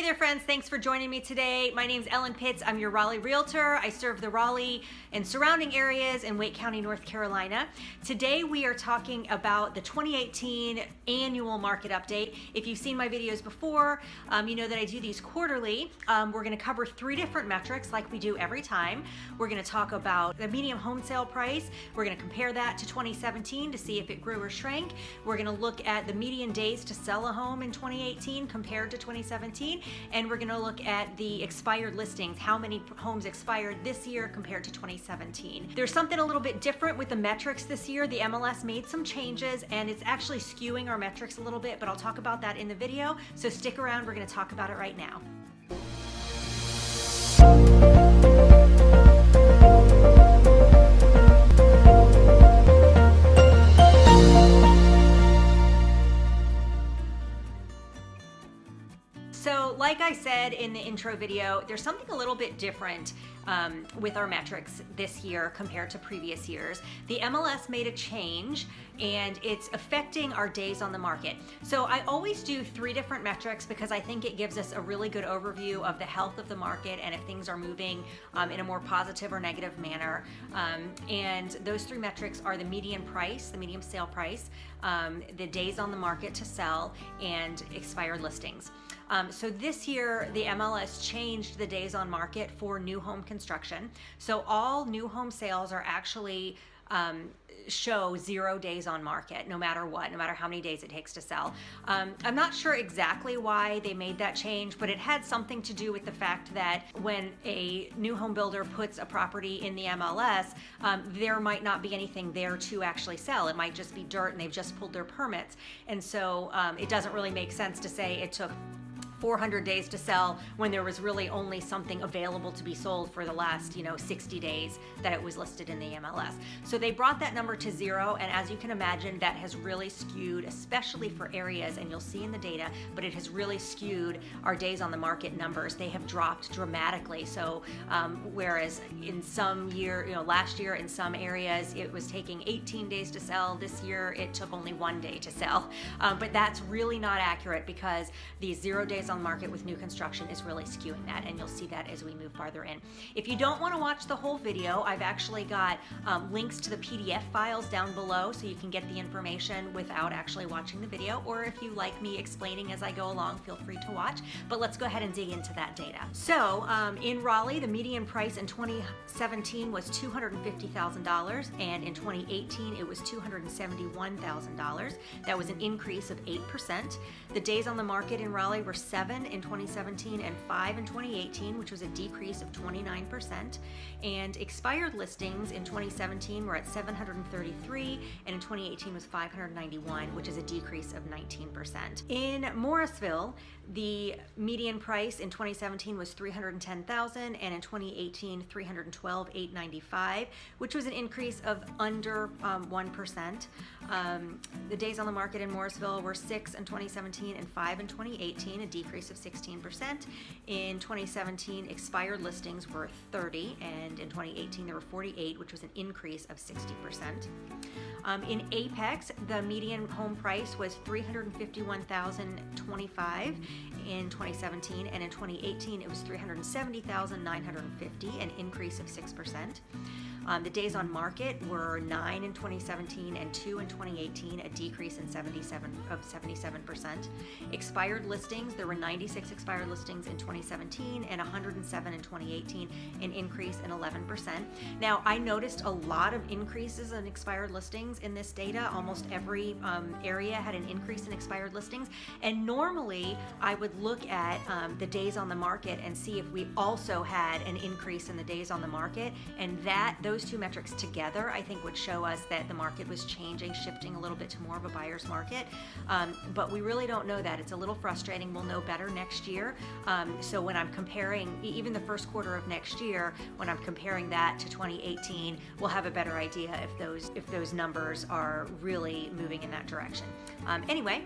there friends, thanks for joining me today. My name's Ellen Pitts, I'm your Raleigh Realtor. I serve the Raleigh and surrounding areas in Wake County, North Carolina. Today we are talking about the 2018 annual market update. If you've seen my videos before, you know that I do these quarterly. We're gonna cover 3 different metrics like we do every time. We're gonna talk about the median home sale price. We're gonna compare that to 2017 to see if it grew or shrank. We're gonna look at the median days to sell a home in 2018 compared to 2017. And we're going to look at the expired listings, how many homes expired this year compared to 2017. There's something a little bit different with the metrics this year. The MLS made some changes and it's actually skewing our metrics a little bit, but I'll talk about that in the video. So stick around, we're going to talk about it right now. So like I said in the intro video, there's something a little bit different with our metrics this year compared to previous years. The MLS made a change and it's affecting our days on the market. So I always do 3 different metrics because I think it gives us a really good overview of the health of the market and if things are moving in a more positive or negative manner. And those 3 metrics are the median price, the median sale price, the days on the market to sell, and expired listings. So this year, the MLS changed the days on market for new home construction. So all new home sales are actually show 0 days on market, no matter what, no matter how many days it takes to sell. I'm not sure exactly why they made that change, but it had something to do with the fact that when a new home builder puts a property in the MLS, there might not be anything there to actually sell. It might just be dirt and they've just pulled their permits. And so it doesn't really make sense to say it took 400 days to sell when there was really only something available to be sold for the last 60 days that it was listed in the MLS. So they brought that number to 0, and as you can imagine, that has really skewed, especially for areas, and you'll see in the data, but it has really skewed our days on the market numbers. They have dropped dramatically. So whereas in some year, last year in some areas it was taking 18 days to sell, this year it took only 1 day to sell. But that's really not accurate because these 0 days on market with new construction is really skewing that, and you'll see that as we move farther in. If you don't want to watch the whole video, I've actually got links to the PDF files down below so you can get the information without actually watching the video, or if you like me explaining as I go along, feel free to watch. But let's go ahead and dig into that data. So in Raleigh, the median price in 2017 was $250,000, and in 2018 it was $271,000. That was an increase of 8%. The days on the market in Raleigh were 7 in 2017 and 5 in 2018, which was a decrease of 29%. And expired listings in 2017 were at 733, and in 2018 was 591, which is a decrease of 19%. In Morrisville, the median price in 2017 was $310,000, and in 2018 $312,895, which was an increase of under 1%. The days on the market in Morrisville were 6 in 2017 and 5 in 2018, a decrease of 16%. In 2017, expired listings were 30, and in 2018 there were 48, which was an increase of 60%. In Apex, the median home price was $351,025 in 2017, and in 2018 it was $370,950, an increase of 6%. The days on market were 9 in 2017 and 2 in 2018, a decrease in 77%. Expired listings, there were 96 expired listings in 2017 and 107 in 2018, an increase in 11%. Now, I noticed a lot of increases in expired listings in this data. Almost every area had an increase in expired listings, and normally I would look at the days on the market and see if we also had an increase in the days on the market, and those 2 metrics together I think would show us that the market was changing, shifting a little bit to more of a buyer's market, but we really don't know that. It's a little frustrating. We'll know better next year. So when I'm comparing even the first quarter of next year, when I'm comparing that to 2018, we'll have a better idea if those numbers are really moving in that direction. Anyway,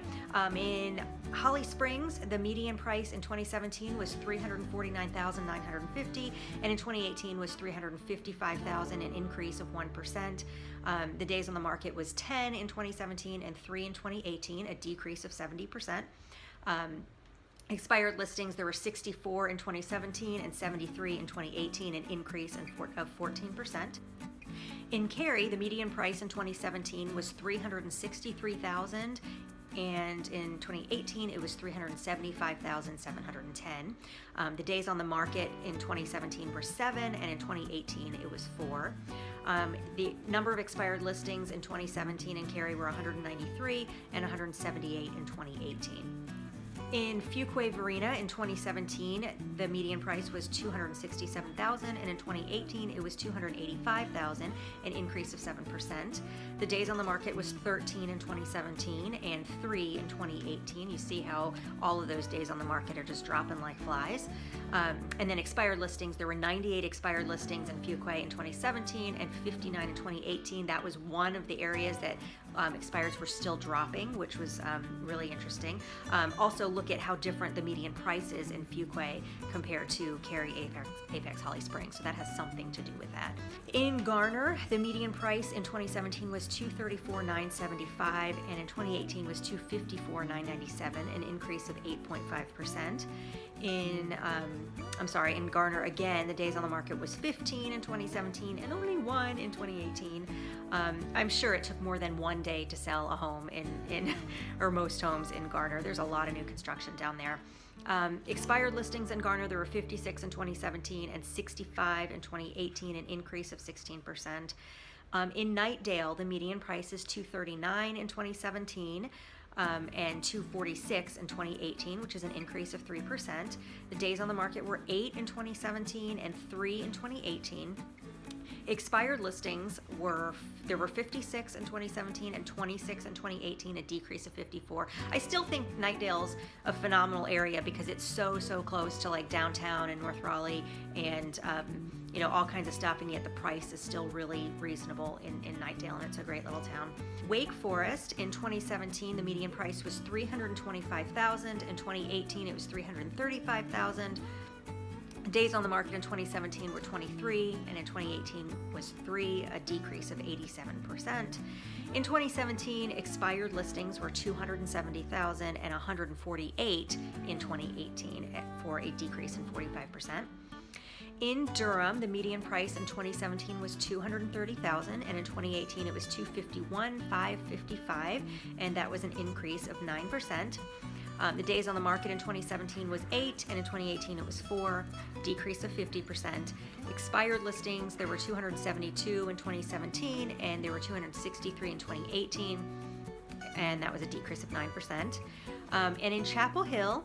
in Holly Springs, the median price in 2017 was $349,950, and in 2018 was $355,000, an increase of 1%. The days on the market was 10 in 2017 and 3 in 2018, a decrease of 70%. Expired listings, there were 64 in 2017 and 73 in 2018, an increase of 14%. In Cary, the median price in 2017 was $363,000, and in 2018 it was $375,710. The days on the market in 2017 were 7, and in 2018 it was 4. The number of expired listings in 2017 in Cary were 193 and 178 in 2018. In Fuquay-Varina in 2017, the median price was $267,000, and in 2018 it was $285,000, an increase of 7%. The days on the market was 13 in 2017 and 3 in 2018. You see how all of those days on the market are just dropping like flies. And then expired listings, there were 98 expired listings in Fuquay in 2017 and 59 in 2018. That was one of the areas that expireds were still dropping, which was really interesting. Also look at how different the median price is in Fuquay compared to Cary, Apex, Holly Springs. So that has something to do with that. In Garner, the median price in 2017 was $234,975, and in 2018 was $254,997, an increase of 8.5%. In Garner again, the days on the market was 15 in 2017 and only 1 in 2018. I'm sure it took more than one day to sell a home in or most homes in Garner. There's a lot of new construction down there. Expired listings in Garner, there were 56 in 2017 and 65 in 2018, an increase of 16%. In Knightdale, the median price is $239 in 2017. And $246 in 2018, which is an increase of 3%. The days on the market were 8 in 2017 and 3 in 2018. Expired listings there were 56 in 2017 and 26 in 2018, a decrease of 54. I still think Knightdale's a phenomenal area because it's so close to like downtown and North Raleigh and all kinds of stuff, and yet the price is still really reasonable in Knightdale, and it's a great little town. Wake Forest in 2017, the median price was $325,000. In 2018, it was $335,000. Days on the market in 2017 were 23, and in 2018 was 3, a decrease of 87%. In 2017, expired listings were 270,000 and 148 in 2018, for a decrease in 45%. In Durham, the median price in 2017 was $230,000, and in 2018 it was $251,555, and that was an increase of 9%. The days on the market in 2017 was 8, and in 2018 it was 4, decrease of 50%. Expired listings, there were 272 in 2017, and there were 263 in 2018, and that was a decrease of 9%. And in Chapel Hill,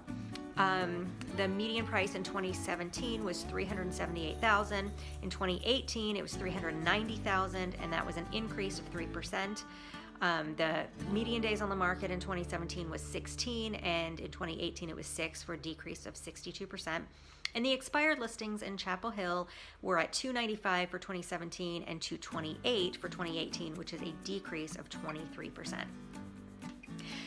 the median price in 2017 was $378,000. In 2018, it was $390,000, and that was an increase of 3%. The median days on the market in 2017 was 16, and in 2018 it was 6, for a decrease of 62%. And the expired listings in Chapel Hill were at 295 for 2017 and 228 for 2018, which is a decrease of 23%.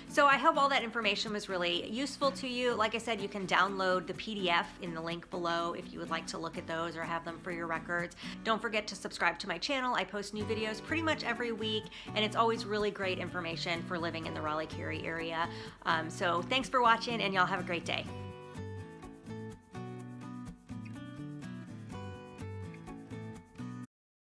So I hope all that information was really useful to you. Like I said, you can download the PDF in the link below if you would like to look at those or have them for your records. Don't forget to subscribe to my channel. I post new videos pretty much every week, and it's always really great information for living in the Raleigh-Cary area. So thanks for watching, and y'all have a great day.